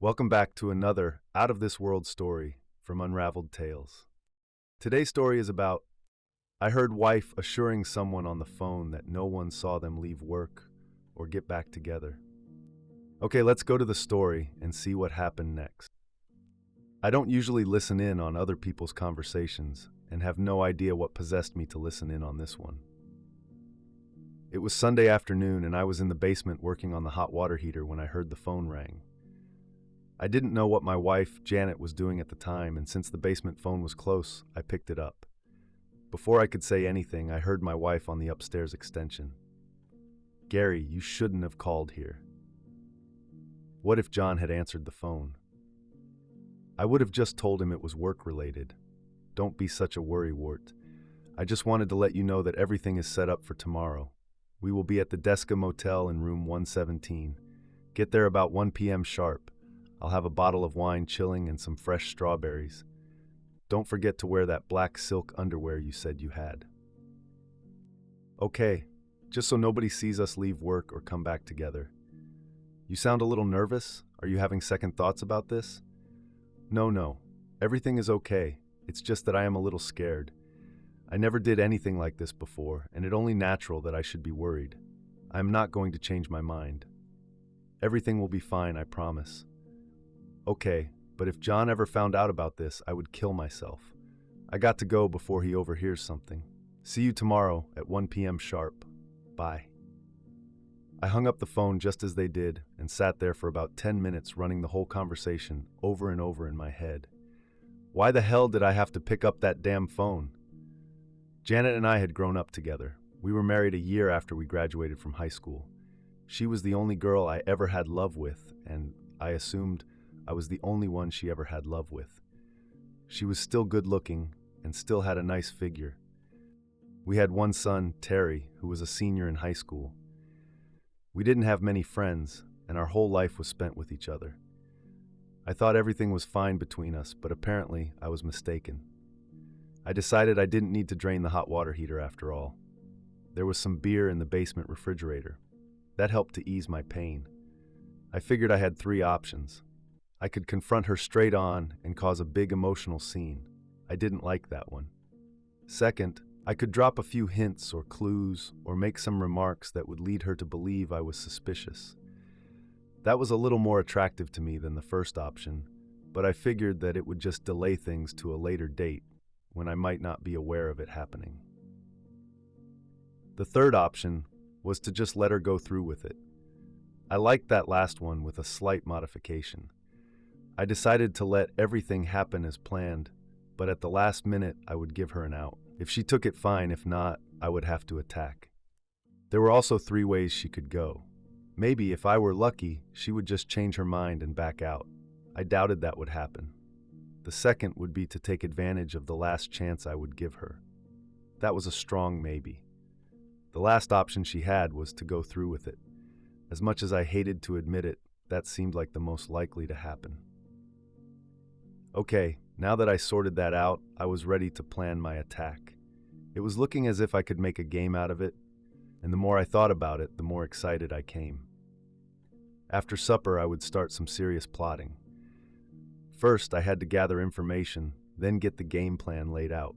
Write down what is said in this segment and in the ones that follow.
Welcome back to another out-of-this-world story from Unraveled Tales. Today's story is about I heard wife assuring someone on the phone that no one saw them leave work or get back together. Okay, let's go to the story and see what happened next. I don't usually listen in on other people's conversations and have no idea what possessed me to listen in on this one. It was Sunday afternoon and I was in the basement working on the hot water heater when I heard the phone ring. I didn't know what my wife, Janet, was doing at the time, and since the basement phone was close, I picked it up. Before I could say anything, I heard my wife on the upstairs extension. "Gary, you shouldn't have called here." What if John had answered the phone? I would have just told him it was work-related. Don't be such a worrywart. I just wanted to let you know that everything is set up for tomorrow. We will be at the Desca Motel in room 117. Get there about 1 p.m. sharp. I'll have a bottle of wine chilling and some fresh strawberries. Don't forget to wear that black silk underwear you said you had. Okay, just so nobody sees us leave work or come back together. You sound a little nervous? Are you having second thoughts about this? No. Everything is okay. It's just that I am a little scared. I never did anything like this before, and it's only natural that I should be worried. I am not going to change my mind. Everything will be fine, I promise. Okay, but if John ever found out about this, I would kill myself. I got to go before he overhears something. See you tomorrow at 1 p.m. sharp. Bye. I hung up the phone just as they did and sat there for about 10 minutes running the whole conversation over and over in my head. Why the hell did I have to pick up that damn phone? Janet and I had grown up together. We were married a year after we graduated from high school. She was the only girl I ever had love with, and I assumed I was the only one she ever had love with. She was still good looking and still had a nice figure. We had one son, Terry, who was a senior in high school. We didn't have many friends, and our whole life was spent with each other. I thought everything was fine between us, but apparently I was mistaken. I decided I didn't need to drain the hot water heater after all. There was some beer in the basement refrigerator. That helped to ease my pain. I figured I had 3 options. I could confront her straight on and cause a big emotional scene. I didn't like that one. Second, I could drop a few hints or clues or make some remarks that would lead her to believe I was suspicious. That was a little more attractive to me than the first option, but I figured that it would just delay things to a later date when I might not be aware of it happening. The third option was to just let her go through with it. I liked that last one with a slight modification. I decided to let everything happen as planned, but at the last minute I would give her an out. If she took it, fine. If not, I would have to attack. There were also 3 ways she could go. Maybe, if I were lucky, she would just change her mind and back out. I doubted that would happen. The second would be to take advantage of the last chance I would give her. That was a strong maybe. The last option she had was to go through with it. As much as I hated to admit it, that seemed like the most likely to happen. Okay, now that I sorted that out, I was ready to plan my attack. It was looking as if I could make a game out of it, and the more I thought about it, the more excited I came. After supper, I would start some serious plotting. First, I had to gather information, then get the game plan laid out.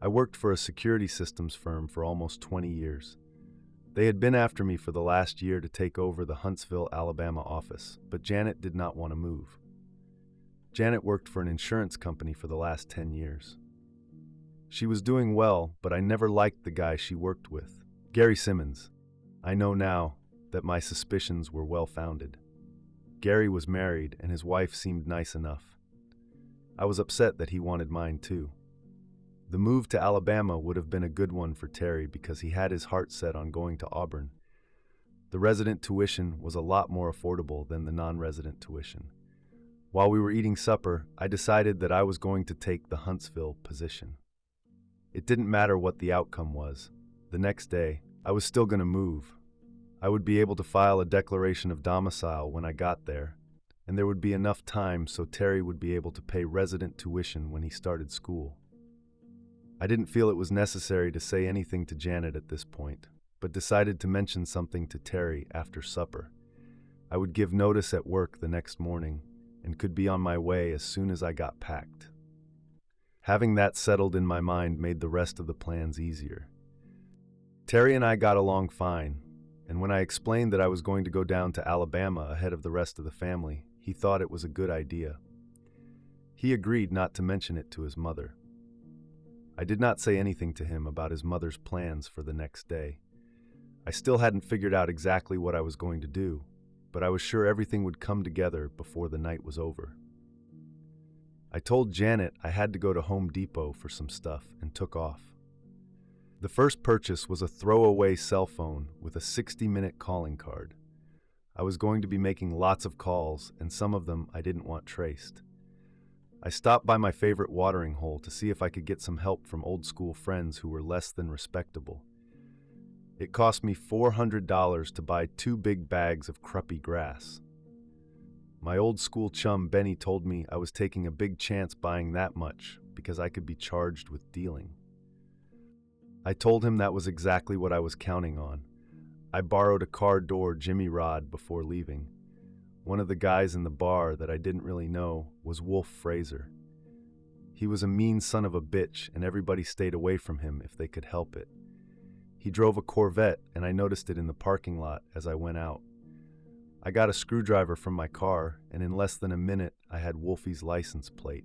I worked for a security systems firm for almost 20 years. They had been after me for the last year to take over the Huntsville, Alabama office, but Janet did not want to move. Janet worked for an insurance company for the last 10 years. She was doing well, but I never liked the guy she worked with, Gary Simmons. I know now that my suspicions were well-founded. Gary was married, and his wife seemed nice enough. I was upset that he wanted mine too. The move to Alabama would have been a good one for Terry because he had his heart set on going to Auburn. The resident tuition was a lot more affordable than the non-resident tuition. While we were eating supper, I decided that I was going to take the Huntsville position. It didn't matter what the outcome was. The next day, I was still going to move. I would be able to file a declaration of domicile when I got there, and there would be enough time so Terry would be able to pay resident tuition when he started school. I didn't feel it was necessary to say anything to Janet at this point, but decided to mention something to Terry after supper. I would give notice at work the next morning and could be on my way as soon as I got packed. Having that settled in my mind made the rest of the plans easier. Terry and I got along fine, and when I explained that I was going to go down to Alabama ahead of the rest of the family, he thought it was a good idea. He agreed not to mention it to his mother. I did not say anything to him about his mother's plans for the next day. I still hadn't figured out exactly what I was going to do, but I was sure everything would come together before the night was over. I told Janet I had to go to Home Depot for some stuff and took off. The first purchase was a throwaway cell phone with a 60-minute calling card. I was going to be making lots of calls, and some of them I didn't want traced. I stopped by my favorite watering hole to see if I could get some help from old-school friends who were less than respectable. It cost me $400 to buy 2 big bags of cruppy grass. My old-school chum Benny told me I was taking a big chance buying that much because I could be charged with dealing. I told him that was exactly what I was counting on. I borrowed a car door Jimmy rod before leaving. One of the guys in the bar that I didn't really know was Wolf Fraser. He was a mean son of a bitch, and everybody stayed away from him if they could help it. He drove a Corvette, and I noticed it in the parking lot as I went out. I got a screwdriver from my car, and in less than a minute, I had Wolfie's license plate.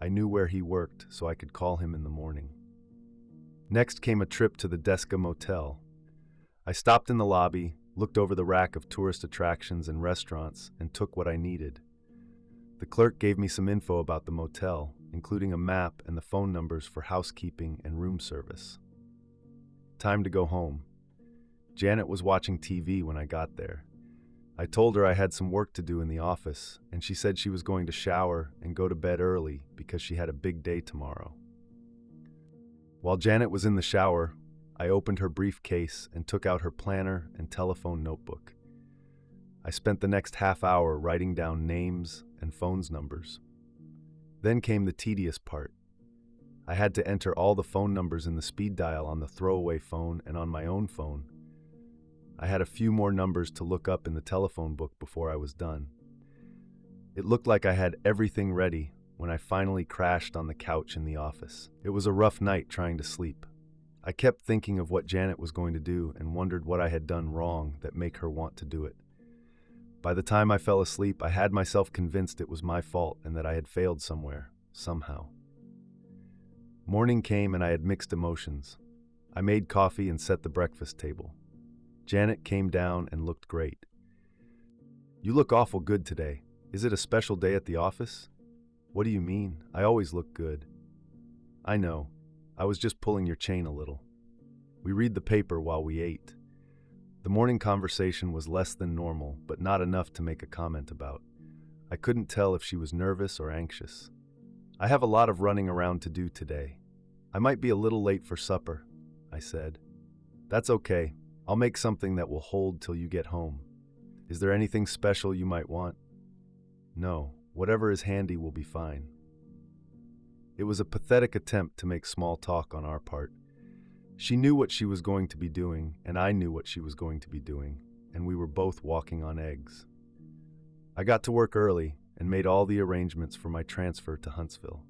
I knew where he worked, so I could call him in the morning. Next came a trip to the Desca Motel. I stopped in the lobby, looked over the rack of tourist attractions and restaurants, and took what I needed. The clerk gave me some info about the motel, including a map and the phone numbers for housekeeping and room service. Time to go home. Janet was watching TV when I got there. I told her I had some work to do in the office, and she said she was going to shower and go to bed early because she had a big day tomorrow. While Janet was in the shower, I opened her briefcase and took out her planner and telephone notebook. I spent the next half hour writing down names and phone numbers. Then came the tedious part. I had to enter all the phone numbers in the speed dial on the throwaway phone and on my own phone. I had a few more numbers to look up in the telephone book before I was done. It looked like I had everything ready when I finally crashed on the couch in the office. It was a rough night trying to sleep. I kept thinking of what Janet was going to do and wondered what I had done wrong that made her want to do it. By the time I fell asleep, I had myself convinced it was my fault and that I had failed somewhere, somehow. Morning came and I had mixed emotions. I made coffee and set the breakfast table. Janet came down and looked great. "You look awful good today. Is it a special day at the office?" "What do you mean? I always look good." "I know. I was just pulling your chain a little." We read the paper while we ate. The morning conversation was less than normal, but not enough to make a comment about. I couldn't tell if she was nervous or anxious. "I have a lot of running around to do today. I might be a little late for supper," I said. "That's okay. I'll make something that will hold till you get home. Is there anything special you might want?" "No, whatever is handy will be fine." It was a pathetic attempt to make small talk on our part. She knew what she was going to be doing, and I knew what she was going to be doing, and we were both walking on eggs. I got to work early and made all the arrangements for my transfer to Huntsville.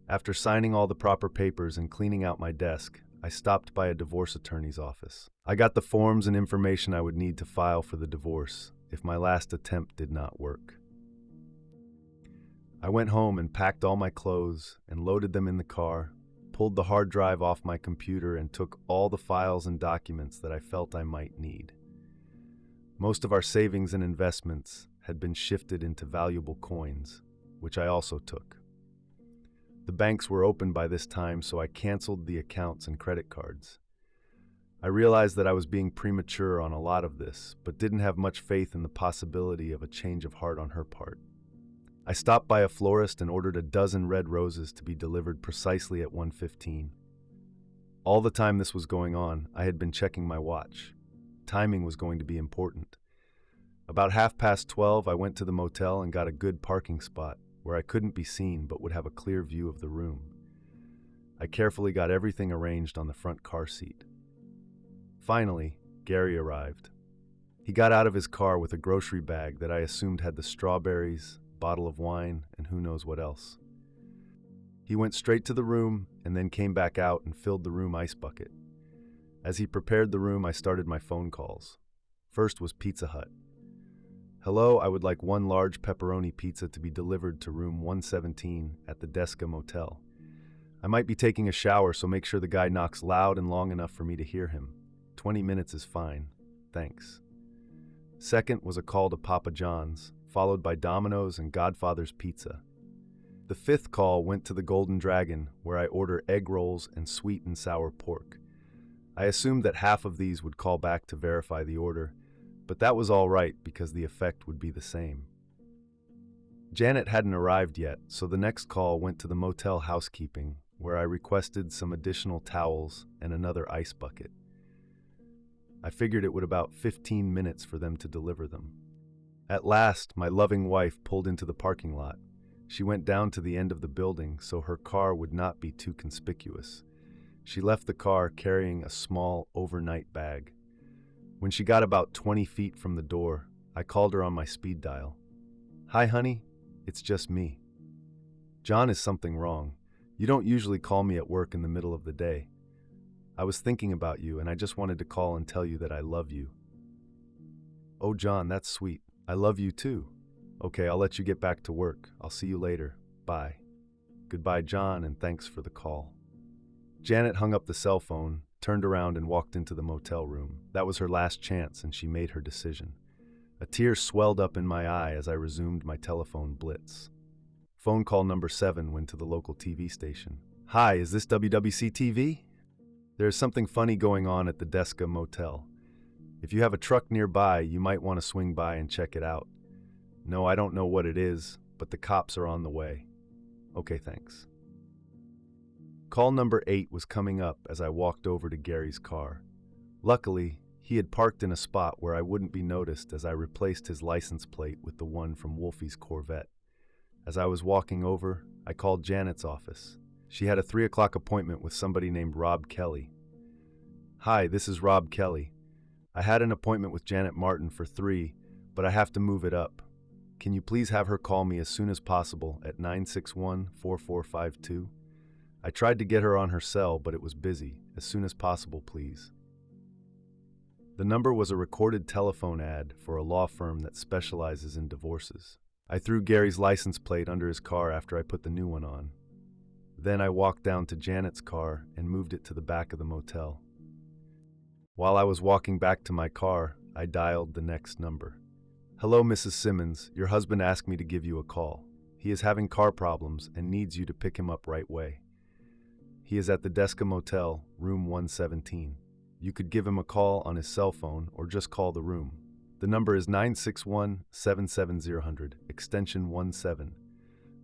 After signing all the proper papers and cleaning out my desk, I stopped by a divorce attorney's office. I got the forms and information I would need to file for the divorce if my last attempt did not work. I went home and packed all my clothes and loaded them in the car, pulled the hard drive off my computer, and took all the files and documents that I felt I might need. Most of our savings and investments had been shifted into valuable coins, which I also took. The banks were open by this time, so I canceled the accounts and credit cards. I realized that I was being premature on a lot of this, but didn't have much faith in the possibility of a change of heart on her part. I stopped by a florist and ordered a dozen red roses to be delivered precisely at 1:15. All the time this was going on, I had been checking my watch. Timing was going to be important. About 12:30, I went to the motel and got a good parking spot where I couldn't be seen but would have a clear view of the room. I carefully got everything arranged on the front car seat. Finally, Gary arrived. He got out of his car with a grocery bag that I assumed had the strawberries, bottle of wine, and who knows what else. He went straight to the room and then came back out and filled the room ice bucket. As he prepared the room, I started my phone calls. First was Pizza Hut. Hello, I would like one large pepperoni pizza to be delivered to room 117 at the Desca Motel. I might be taking a shower, so make sure the guy knocks loud and long enough for me to hear him. 20 minutes is fine. Thanks. Second was a call to Papa John's, followed by Domino's and Godfather's Pizza. The fifth call went to the Golden Dragon, where I order egg rolls and sweet and sour pork. I assumed that half of these would call back to verify the order, but that was all right because the effect would be the same. Janet hadn't arrived yet, so the next call went to the motel housekeeping, where I requested some additional towels and another ice bucket. I figured it would about 15 minutes for them to deliver them. At last, my loving wife pulled into the parking lot. She went down to the end of the building so her car would not be too conspicuous. She left the car carrying a small overnight bag. When she got about 20 feet from the door, I called her on my speed dial. Hi, honey. It's just me. John, is something wrong? You don't usually call me at work in the middle of the day. I was thinking about you, and I just wanted to call and tell you that I love you. Oh, John, that's sweet. I love you too. Okay, I'll let you get back to work. I'll see you later. Bye. Goodbye, John, and thanks for the call. Janet hung up the cell phone, turned around and walked into the motel room. That was her last chance, and she made her decision. A tear swelled up in my eye as I resumed my telephone blitz. Phone call number 7 went to the local TV station. Hi, is this WWC-TV? There's something funny going on at the Desca Motel. If you have a truck nearby, you might want to swing by and check it out. No, I don't know what it is, but the cops are on the way. Okay, thanks. Call number 8 was coming up as I walked over to Gary's car. Luckily, he had parked in a spot where I wouldn't be noticed as I replaced his license plate with the one from Wolfie's Corvette. As I was walking over, I called Janet's office. She had a 3 o'clock appointment with somebody named Rob Kelly. Hi, this is Rob Kelly. I had an appointment with Janet Martin for 3, but I have to move it up. Can you please have her call me as soon as possible at 961-4452? I tried to get her on her cell, but it was busy. As soon as possible, please. The number was a recorded telephone ad for a law firm that specializes in divorces. I threw Gary's license plate under his car after I put the new one on. Then I walked down to Janet's car and moved it to the back of the motel. While I was walking back to my car, I dialed the next number. Hello, Mrs. Simmons. Your husband asked me to give you a call. He is having car problems and needs you to pick him up right away. He is at the Desca Motel, room 117. You could give him a call on his cell phone or just call the room. The number is 961-77000, extension 17.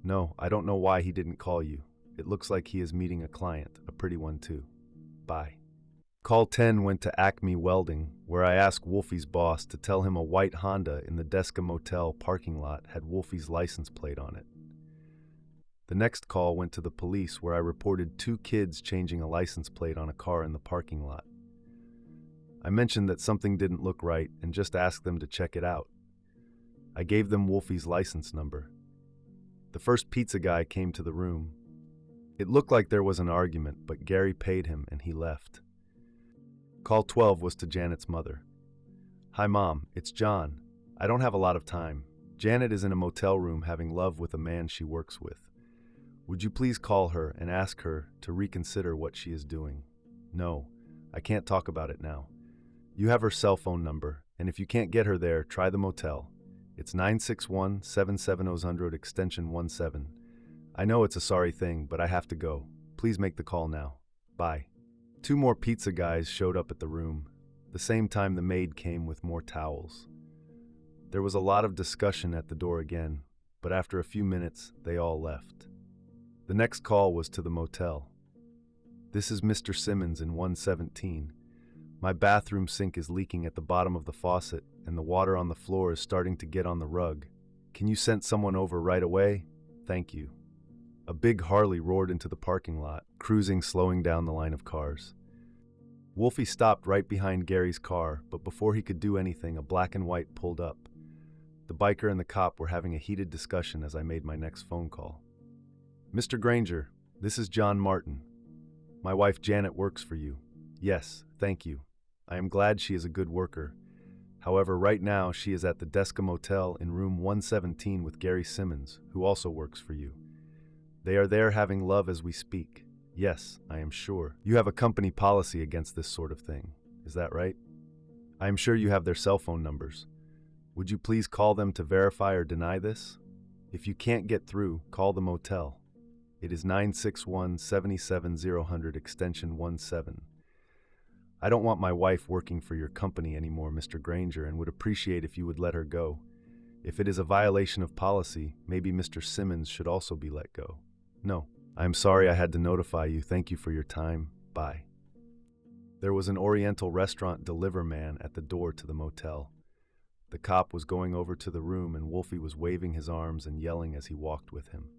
No, I don't know why he didn't call you. It looks like he is meeting a client, a pretty one too. Bye. Call 10 went to Acme Welding, where I asked Wolfie's boss to tell him a white Honda in the Desca Motel parking lot had Wolfie's license plate on it. The next call went to the police, where I reported 2 kids changing a license plate on a car in the parking lot. I mentioned that something didn't look right and just asked them to check it out. I gave them Wolfie's license number. The first pizza guy came to the room. It looked like there was an argument, but Gary paid him and he left. Call 12 was to Janet's mother. Hi, Mom, it's John. I don't have a lot of time. Janet is in a motel room having love with a man she works with. Would you please call her and ask her to reconsider what she is doing? No, I can't talk about it now. You have her cell phone number, and if you can't get her there, try the motel. It's 961-77000 extension 17. I know it's a sorry thing, but I have to go. Please make the call now. Bye. 2 more pizza guys showed up at the room. The same time the maid came with more towels. There was a lot of discussion at the door again, but after a few minutes, they all left. The next call was to the motel. This is Mr. Simmons in 117. My bathroom sink is leaking at the bottom of the faucet, and the water on the floor is starting to get on the rug. Can you send someone over right away? Thank you. A big Harley roared into the parking lot, cruising, slowing down the line of cars. Wolfie stopped right behind Gary's car, but before he could do anything, a black and white pulled up. The biker and the cop were having a heated discussion as I made my next phone call. Mr. Granger, this is John Martin. My wife Janet works for you. Yes, thank you. I am glad she is a good worker. However, right now she is at the Desca Motel in room 117 with Gary Simmons, who also works for you. They are there having love as we speak. Yes, I am sure. You have a company policy against this sort of thing. Is that right? I am sure you have their cell phone numbers. Would you please call them to verify or deny this? If you can't get through, call the motel. It is 961-77000 extension 17. I don't want my wife working for your company anymore, Mr. Granger, and would appreciate if you would let her go. If it is a violation of policy, maybe Mr. Simmons should also be let go. No, I am sorry I had to notify you. Thank you for your time. Bye. There was an Oriental restaurant deliver man at the door to the motel. The cop was going over to the room and Wolfie was waving his arms and yelling as he walked with him.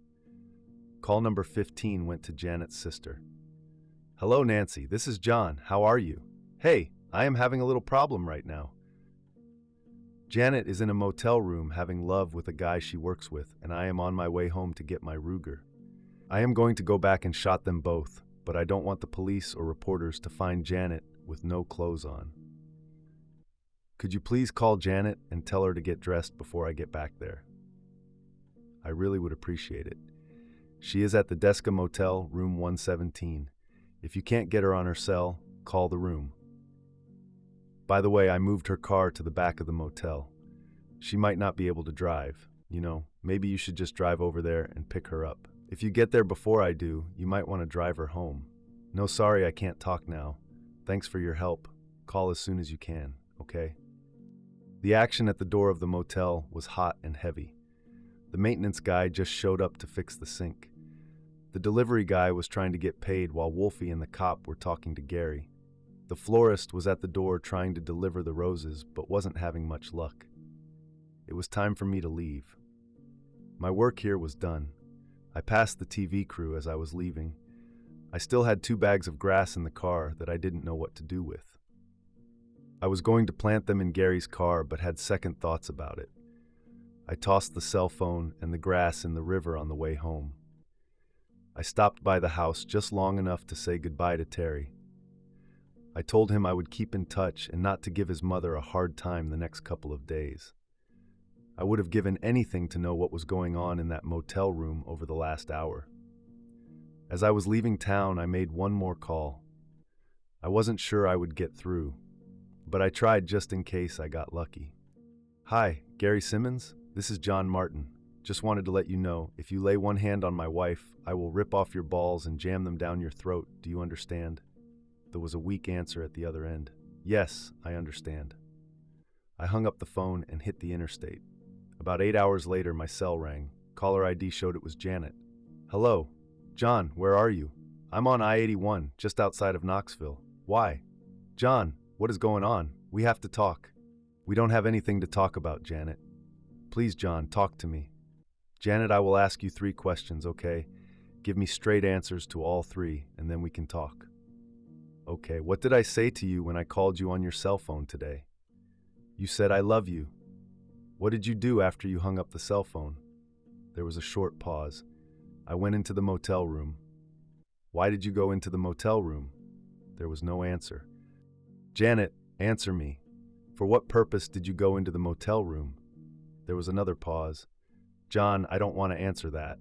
Call number 15 went to Janet's sister. Hello, Nancy. This is John. How are you? Hey, I am having a little problem right now. Janet is in a motel room having love with a guy she works with, and I am on my way home to get my Ruger. I am going to go back and shot them both, but I don't want the police or reporters to find Janet with no clothes on. Could you please call Janet and tell her to get dressed before I get back there? I really would appreciate it. She is at the Desca Motel, room 117. If you can't get her on her cell, call the room. By the way, I moved her car to the back of the motel. She might not be able to drive. Maybe you should just drive over there and pick her up. If you get there before I do, you might want to drive her home. No, sorry, I can't talk now. Thanks for your help. Call as soon as you can, okay? The action at the door of the motel was hot and heavy. The maintenance guy just showed up to fix the sink. The delivery guy was trying to get paid while Wolfie and the cop were talking to Gary. The florist was at the door trying to deliver the roses, but wasn't having much luck. It was time for me to leave. My work here was done. I passed the TV crew as I was leaving. I still had 2 bags of grass in the car that I didn't know what to do with. I was going to plant them in Gary's car, but had second thoughts about it. I tossed the cell phone and the grass in the river on the way home. I stopped by the house just long enough to say goodbye to Terry. I told him I would keep in touch and not to give his mother a hard time the next couple of days. I would have given anything to know what was going on in that motel room over the last hour. As I was leaving town, I made one more call. I wasn't sure I would get through, but I tried just in case I got lucky. Hi, Gary Simmons? This is John Martin. Just wanted to let you know, if you lay one hand on my wife, I will rip off your balls and jam them down your throat. Do you understand? There was a weak answer at the other end. Yes, I understand. I hung up the phone and hit the interstate. About 8 hours later, my cell rang. Caller ID showed it was Janet. Hello. John, where are you? I'm on I-81, just outside of Knoxville. Why? John, what is going on? We have to talk. We don't have anything to talk about, Janet. Please, John, talk to me. Janet, I will ask you 3 questions, okay? Give me straight answers to all 3, and then we can talk. Okay, what did I say to you when I called you on your cell phone today? You said I love you. What did you do after you hung up the cell phone? There was a short pause. I went into the motel room. Why did you go into the motel room? There was no answer. Janet, answer me. For what purpose did you go into the motel room? There was another pause. John, I don't want to answer that.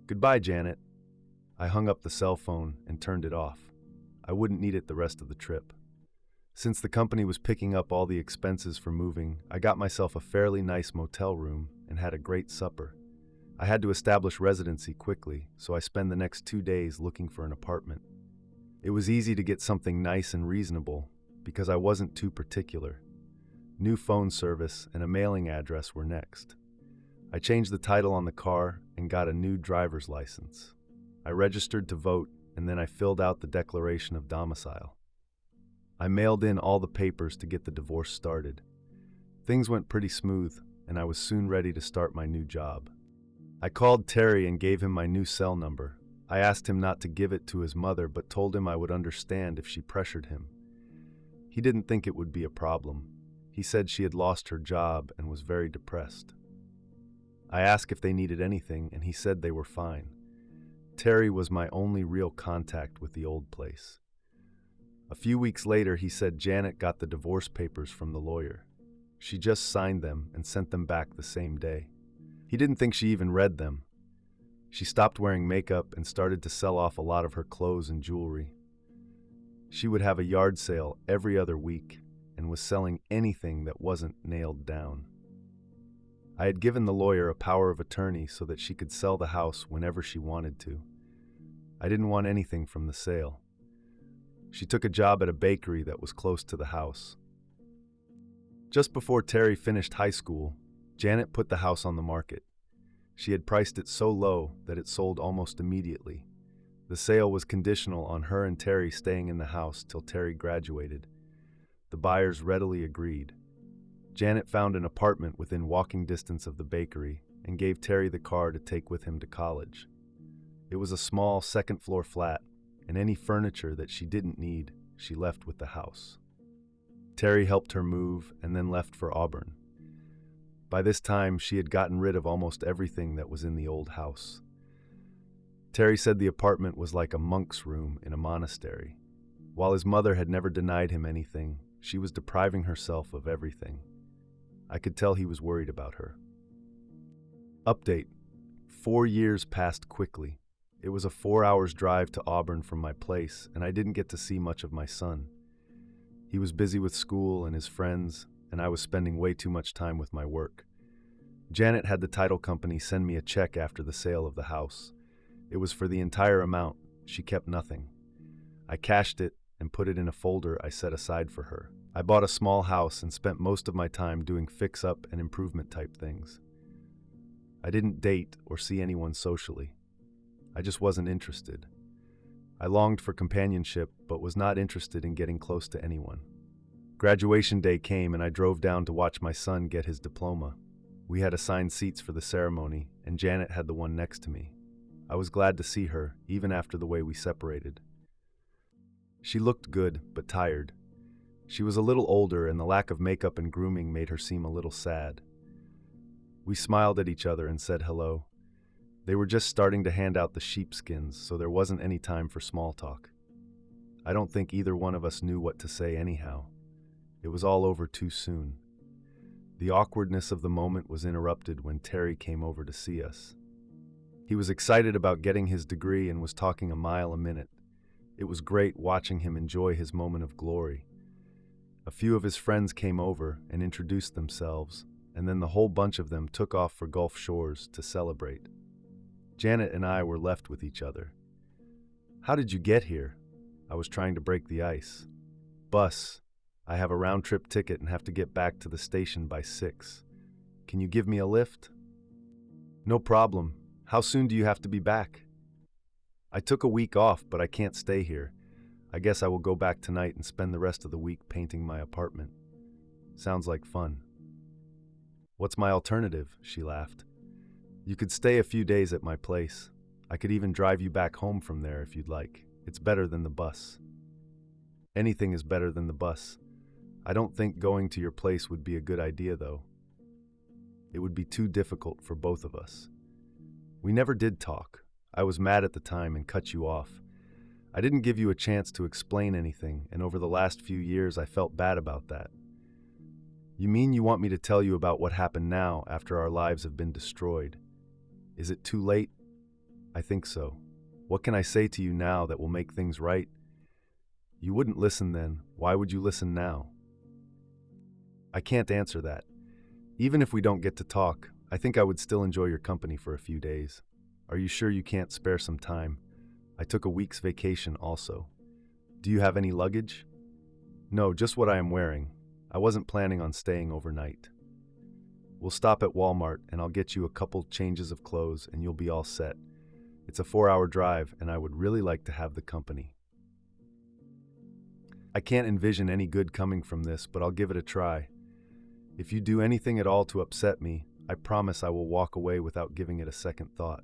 Goodbye, Janet. I hung up the cell phone and turned it off. I wouldn't need it the rest of the trip. Since the company was picking up all the expenses for moving, I got myself a fairly nice motel room and had a great supper. I had to establish residency quickly, so I spent the next 2 days looking for an apartment. It was easy to get something nice and reasonable because I wasn't too particular. New phone service and a mailing address were next. I changed the title on the car and got a new driver's license. I registered to vote, and then I filled out the declaration of domicile. I mailed in all the papers to get the divorce started. Things went pretty smooth, and I was soon ready to start my new job. I called Terry and gave him my new cell number. I asked him not to give it to his mother, but told him I would understand if she pressured him. He didn't think it would be a problem. He said she had lost her job and was very depressed. I asked if they needed anything, and he said they were fine. Terry was my only real contact with the old place. A few weeks later, he said Janet got the divorce papers from the lawyer. She just signed them and sent them back the same day. He didn't think she even read them. She stopped wearing makeup and started to sell off a lot of her clothes and jewelry. She would have a yard sale every other week and was selling anything that wasn't nailed down. I had given the lawyer a power of attorney so that she could sell the house whenever she wanted to. I didn't want anything from the sale. She took a job at a bakery that was close to the house. Just before Terry finished high school, Janet put the house on the market. She had priced it so low that it sold almost immediately. The sale was conditional on her and Terry staying in the house till Terry graduated. The buyers readily agreed. Janet found an apartment within walking distance of the bakery and gave Terry the car to take with him to college. It was a small second-floor flat, and any furniture that she didn't need, she left with the house. Terry helped her move and then left for Auburn. By this time, she had gotten rid of almost everything that was in the old house. Terry said the apartment was like a monk's room in a monastery. While his mother had never denied him anything, she was depriving herself of everything. I could tell he was worried about her. Update: 4 years passed quickly. It was a 4-hour drive to Auburn from my place, and I didn't get to see much of my son. He was busy with school and his friends, and I was spending way too much time with my work. Janet had the title company send me a check after the sale of the house. It was for the entire amount. She kept nothing. I cashed it and put it in a folder I set aside for her. I bought a small house and spent most of my time doing fix-up and improvement type things. I didn't date or see anyone socially. I just wasn't interested. I longed for companionship, but was not interested in getting close to anyone. Graduation day came and I drove down to watch my son get his diploma. We had assigned seats for the ceremony, and Janet had the one next to me. I was glad to see her, even after the way we separated. She looked good, but tired. She was a little older, and the lack of makeup and grooming made her seem a little sad. We smiled at each other and said hello. They were just starting to hand out the sheepskins, so there wasn't any time for small talk. I don't think either one of us knew what to say anyhow. It was all over too soon. The awkwardness of the moment was interrupted when Terry came over to see us. He was excited about getting his degree and was talking a mile a minute. It was great watching him enjoy his moment of glory. A few of his friends came over and introduced themselves, and then the whole bunch of them took off for Gulf Shores to celebrate. Janet and I were left with each other. "How did you get here?" I was trying to break the ice. "Bus. I have a round-trip ticket and have to get back to the station by 6. Can you give me a lift?" "No problem. How soon do you have to be back?" "I took a week off, but I can't stay here. I guess I will go back tonight and spend the rest of the week painting my apartment." "Sounds like fun." "What's my alternative?" she laughed. "You could stay a few days at my place. I could even drive you back home from there if you'd like. It's better than the bus." "Anything is better than the bus. I don't think going to your place would be a good idea, though. It would be too difficult for both of us." We never did talk. I was mad at the time and cut you off. I didn't give you a chance to explain anything, and over the last few years I felt bad about that. "You mean you want me to tell you about what happened now after our lives have been destroyed? Is it too late?" "I think so. What can I say to you now that will make things right?" "You wouldn't listen then. Why would you listen now?" "I can't answer that. Even if we don't get to talk, I think I would still enjoy your company for a few days. Are you sure you can't spare some time? I took a week's vacation also. Do you have any luggage?" "No, just what I am wearing. I wasn't planning on staying overnight." "We'll stop at Walmart and I'll get you a couple changes of clothes and you'll be all set. It's a 4-hour drive and I would really like to have the company." I can't envision any good coming from this, but I'll give it a try. If you do anything at all to upset me, I promise I will walk away without giving it a second thought.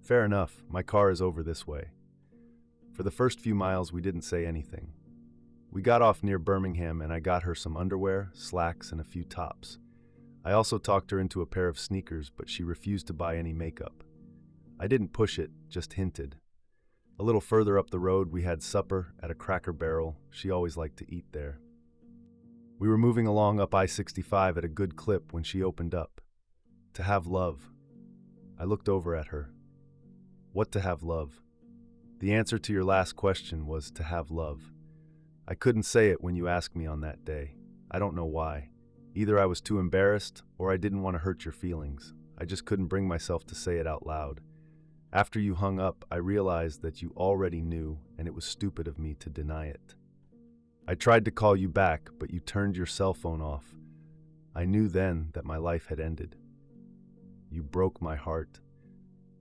Fair enough, my car is over this way. For the first few miles, we didn't say anything. We got off near Birmingham and I got her some underwear, slacks, and a few tops. I also talked her into a pair of sneakers, but she refused to buy any makeup. I didn't push it, just hinted. A little further up the road, we had supper at a Cracker Barrel. She always liked to eat there. We were moving along up I-65 at a good clip when she opened up. To have love. I looked over at her. What to have love? The answer to your last question was to have love. I couldn't say it when you asked me on that day. I don't know why. Either I was too embarrassed or I didn't want to hurt your feelings. I just couldn't bring myself to say it out loud. After you hung up, I realized that you already knew, and it was stupid of me to deny it. I tried to call you back, but you turned your cell phone off. I knew then that my life had ended. You broke my heart.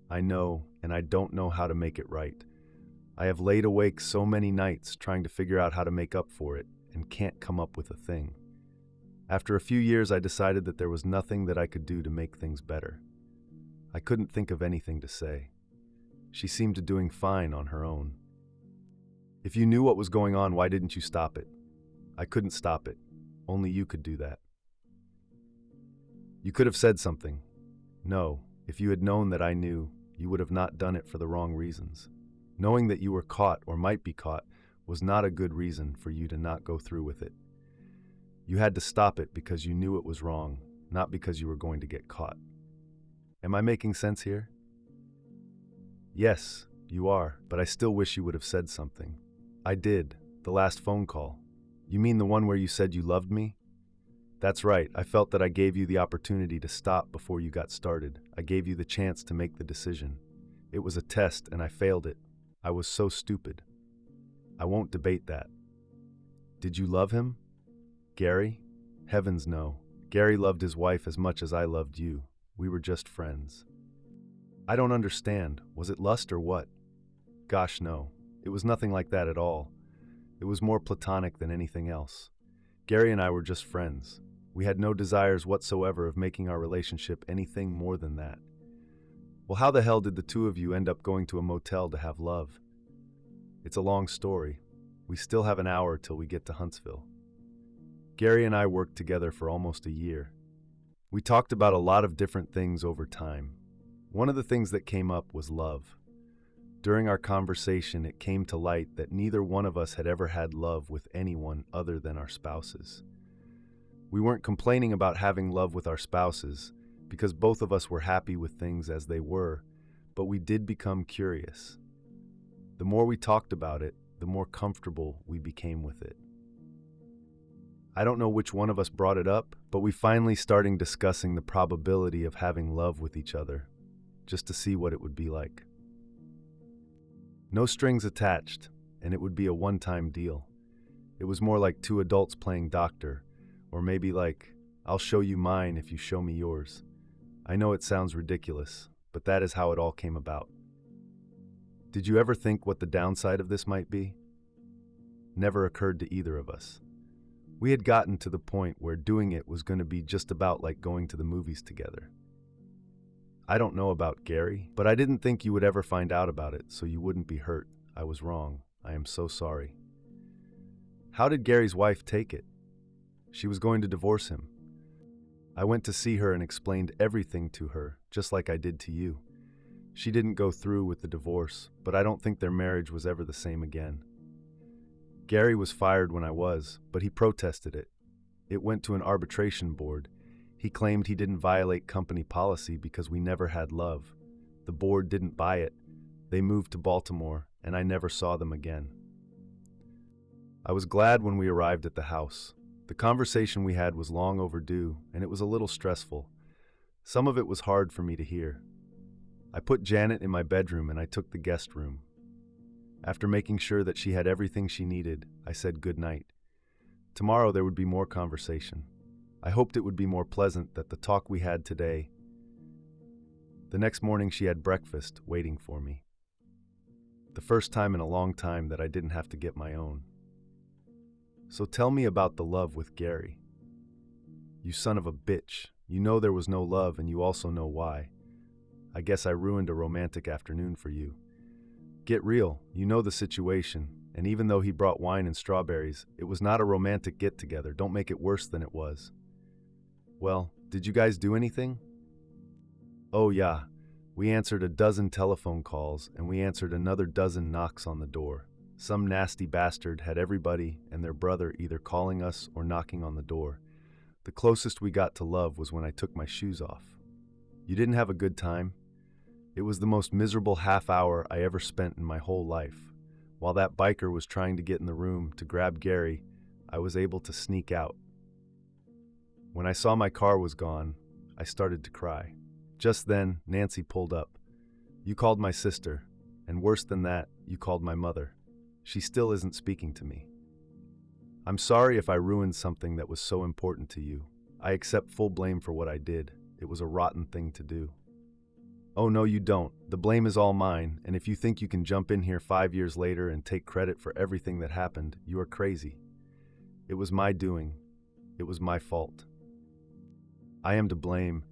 I know, and I don't know how to make it right. I have laid awake so many nights trying to figure out how to make up for it, and can't come up with a thing. After a few years, I decided that there was nothing that I could do to make things better. I couldn't think of anything to say. She seemed doing fine on her own. If you knew what was going on, why didn't you stop it? I couldn't stop it. Only you could do that. You could have said something. No, if you had known that I knew, you would have not done it for the wrong reasons. Knowing that you were caught or might be caught was not a good reason for you to not go through with it. You had to stop it because you knew it was wrong, not because you were going to get caught. Am I making sense here? Yes, you are, but I still wish you would have said something. I did, the last phone call. You mean the one where you said you loved me? That's right, I felt that I gave you the opportunity to stop before you got started. I gave you the chance to make the decision. It was a test and I failed it. I was so stupid. I won't debate that. Did you love him? Gary? Heavens no. Gary loved his wife as much as I loved you. We were just friends. I don't understand. Was it lust or what? Gosh, no. It was nothing like that at all. It was more platonic than anything else. Gary and I were just friends. We had no desires whatsoever of making our relationship anything more than that. Well, how the hell did the two of you end up going to a motel to have love? It's a long story. We still have an hour till we get to Huntsville. Gary and I worked together for almost a year. We talked about a lot of different things over time. One of the things that came up was love. During our conversation, it came to light that neither one of us had ever had love with anyone other than our spouses. We weren't complaining about having love with our spouses because both of us were happy with things as they were, but we did become curious. The more we talked about it, the more comfortable we became with it. I don't know which one of us brought it up, but we finally started discussing the probability of having love with each other, just to see what it would be like. No strings attached, and it would be a one-time deal. It was more like two adults playing doctor, or maybe like, I'll show you mine if you show me yours. I know it sounds ridiculous, but that is how it all came about. Did you ever think what the downside of this might be? Never occurred to either of us. We had gotten to the point where doing it was going to be just about like going to the movies together. I don't know about Gary, but I didn't think you would ever find out about it, so you wouldn't be hurt. I was wrong. I am so sorry. How did Gary's wife take it? She was going to divorce him. I went to see her and explained everything to her, just like I did to you. She didn't go through with the divorce, but I don't think their marriage was ever the same again. Gary was fired when I was, but he protested it. It went to an arbitration board. He claimed he didn't violate company policy because we never had love. The board didn't buy it. They moved to Baltimore, and I never saw them again. I was glad when we arrived at the house. The conversation we had was long overdue, and it was a little stressful. Some of it was hard for me to hear. I put Janet in my bedroom and I took the guest room. After making sure that she had everything she needed, I said good night. Tomorrow there would be more conversation. I hoped it would be more pleasant than the talk we had today. The next morning she had breakfast waiting for me. The first time in a long time that I didn't have to get my own. So tell me about the love with Gary. You son of a bitch. You know there was no love and you also know why. I guess I ruined a romantic afternoon for you. Get real, you know the situation, and even though he brought wine and strawberries, it was not a romantic get-together. Don't make it worse than it was. Well, did you guys do anything? Oh yeah, we answered a dozen telephone calls and we answered another dozen knocks on the door. Some nasty bastard had everybody and their brother either calling us or knocking on the door. The closest we got to love was when I took my shoes off. You didn't have a good time? It was the most miserable half hour I ever spent in my whole life. While that biker was trying to get in the room to grab Gary, I was able to sneak out. When I saw my car was gone, I started to cry. Just then, Nancy pulled up. You called my sister, and worse than that, you called my mother. She still isn't speaking to me. I'm sorry if I ruined something that was so important to you. I accept full blame for what I did. It was a rotten thing to do. Oh no, you don't. The blame is all mine, and if you think you can jump in here 5 years later and take credit for everything that happened, you are crazy. It was my doing. It was my fault. I am to blame,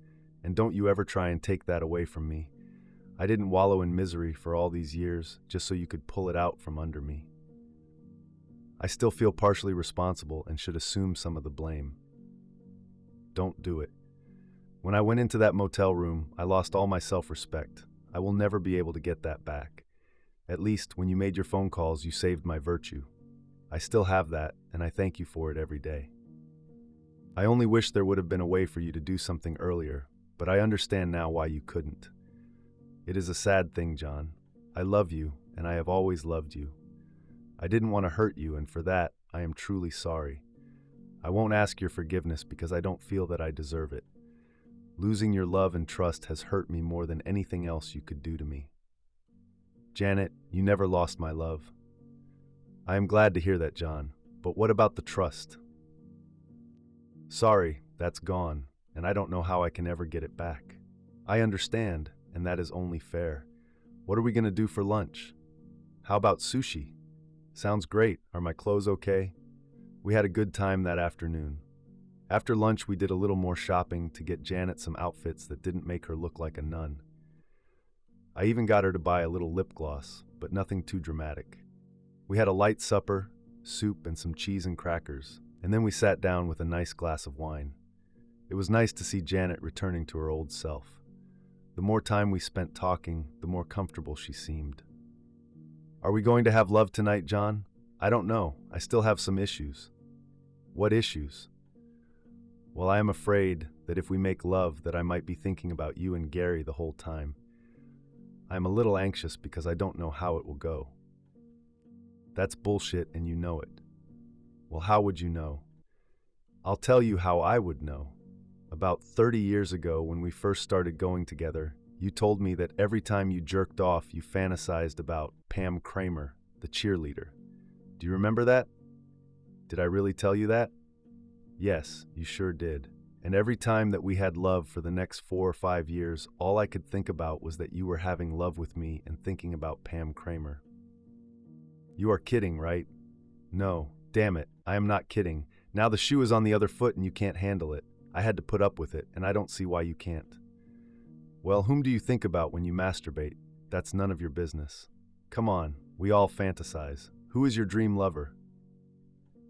and don't you ever try and take that away from me. I didn't wallow in misery for all these years just so you could pull it out from under me. I still feel partially responsible and should assume some of the blame. Don't do it. When I went into that motel room, I lost all my self-respect. I will never be able to get that back. At least, when you made your phone calls, you saved my virtue. I still have that, and I thank you for it every day. I only wish there would have been a way for you to do something earlier, but I understand now why you couldn't. It is a sad thing, John. I love you, and I have always loved you. I didn't want to hurt you, and for that, I am truly sorry. I won't ask your forgiveness because I don't feel that I deserve it. Losing your love and trust has hurt me more than anything else you could do to me. Janet, you never lost my love. I am glad to hear that, John, but what about the trust? Sorry, that's gone, and I don't know how I can ever get it back. I understand, and that is only fair. What are we going to do for lunch? How about sushi? Sounds great. Are my clothes okay? We had a good time that afternoon. After lunch, we did a little more shopping to get Janet some outfits that didn't make her look like a nun. I even got her to buy a little lip gloss, but nothing too dramatic. We had a light supper, soup, and some cheese and crackers, and then we sat down with a nice glass of wine. It was nice to see Janet returning to her old self. The more time we spent talking, the more comfortable she seemed. Are we going to have love tonight, John? I don't know. I still have some issues. What issues? Well, I am afraid that if we make love that I might be thinking about you and Gary the whole time. I am a little anxious because I don't know how it will go. That's bullshit and you know it. Well, how would you know? I'll tell you how I would know. About 30 years ago, when we first started going together, you told me that every time you jerked off, you fantasized about Pam Kramer, the cheerleader. Do you remember that? Did I really tell you that? Yes, you sure did. And every time that we had love for the next 4 or 5 years, all I could think about was that you were having love with me and thinking about Pam Kramer. You are kidding, right? No, damn it, I am not kidding. Now the shoe is on the other foot and you can't handle it. I had to put up with it, and I don't see why you can't. Well, whom do you think about when you masturbate? That's none of your business. Come on, we all fantasize. Who is your dream lover?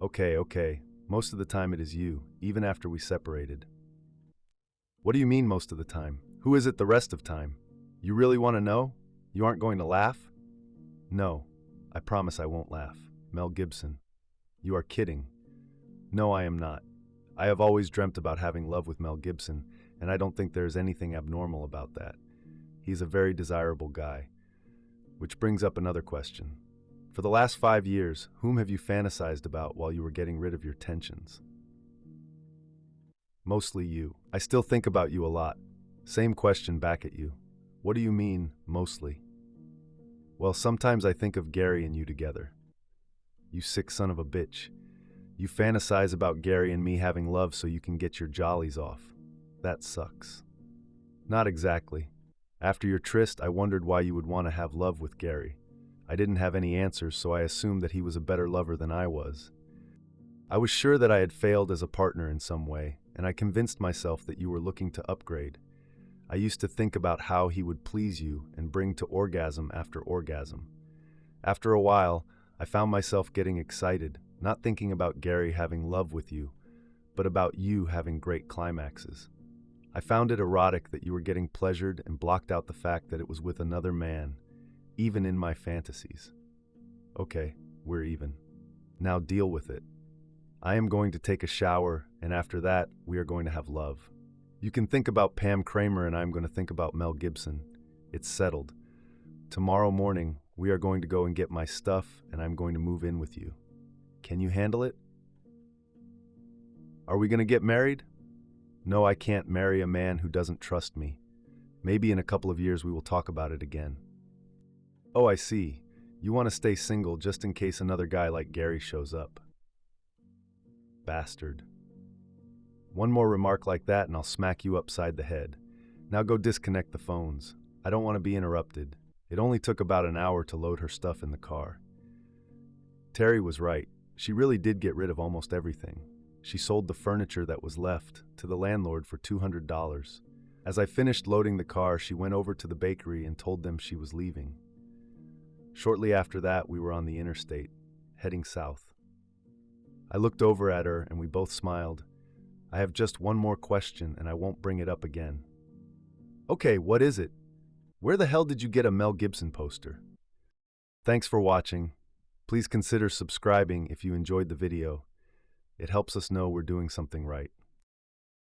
Okay. Most of the time it is you, even after we separated. What do you mean most of the time? Who is it the rest of time? You really want to know? You aren't going to laugh? No, I promise I won't laugh. Mel Gibson. You are kidding. No, I am not. I have always dreamt about having love with Mel Gibson, and I don't think there is anything abnormal about that. He's a very desirable guy. Which brings up another question. For the last 5 years, whom have you fantasized about while you were getting rid of your tensions? Mostly you. I still think about you a lot. Same question back at you. What do you mean, mostly? Well, sometimes I think of Gary and you together. You sick son of a bitch. You fantasize about Gary and me having love so you can get your jollies off. That sucks. Not exactly. After your tryst, I wondered why you would want to have love with Gary. I didn't have any answers, so I assumed that he was a better lover than I was. I was sure that I had failed as a partner in some way, and I convinced myself that you were looking to upgrade. I used to think about how he would please you and bring to orgasm after orgasm. After a while, I found myself getting excited, not thinking about Gary having love with you, but about you having great climaxes. I found it erotic that you were getting pleasured and blocked out the fact that it was with another man, even in my fantasies. Okay, we're even. Now deal with it. I am going to take a shower, and after that, we are going to have love. You can think about Pam Kramer, and I'm going to think about Mel Gibson. It's settled. Tomorrow morning, we are going to go and get my stuff, and I'm going to move in with you. Can you handle it? Are we going to get married? No, I can't marry a man who doesn't trust me. Maybe in a couple of years we will talk about it again. Oh, I see. You want to stay single just in case another guy like Gary shows up. Bastard. One more remark like that and I'll smack you upside the head. Now go disconnect the phones. I don't want to be interrupted. It only took about an hour to load her stuff in the car. Terry was right. She really did get rid of almost everything. She sold the furniture that was left to the landlord for $200. As I finished loading the car, she went over to the bakery and told them she was leaving. Shortly after that, we were on the interstate, heading south. I looked over at her and we both smiled. I have just one more question and I won't bring it up again. Okay, what is it? Where the hell did you get a Mel Gibson poster? Thanks for watching. Please consider subscribing if you enjoyed the video. It helps us know we're doing something right.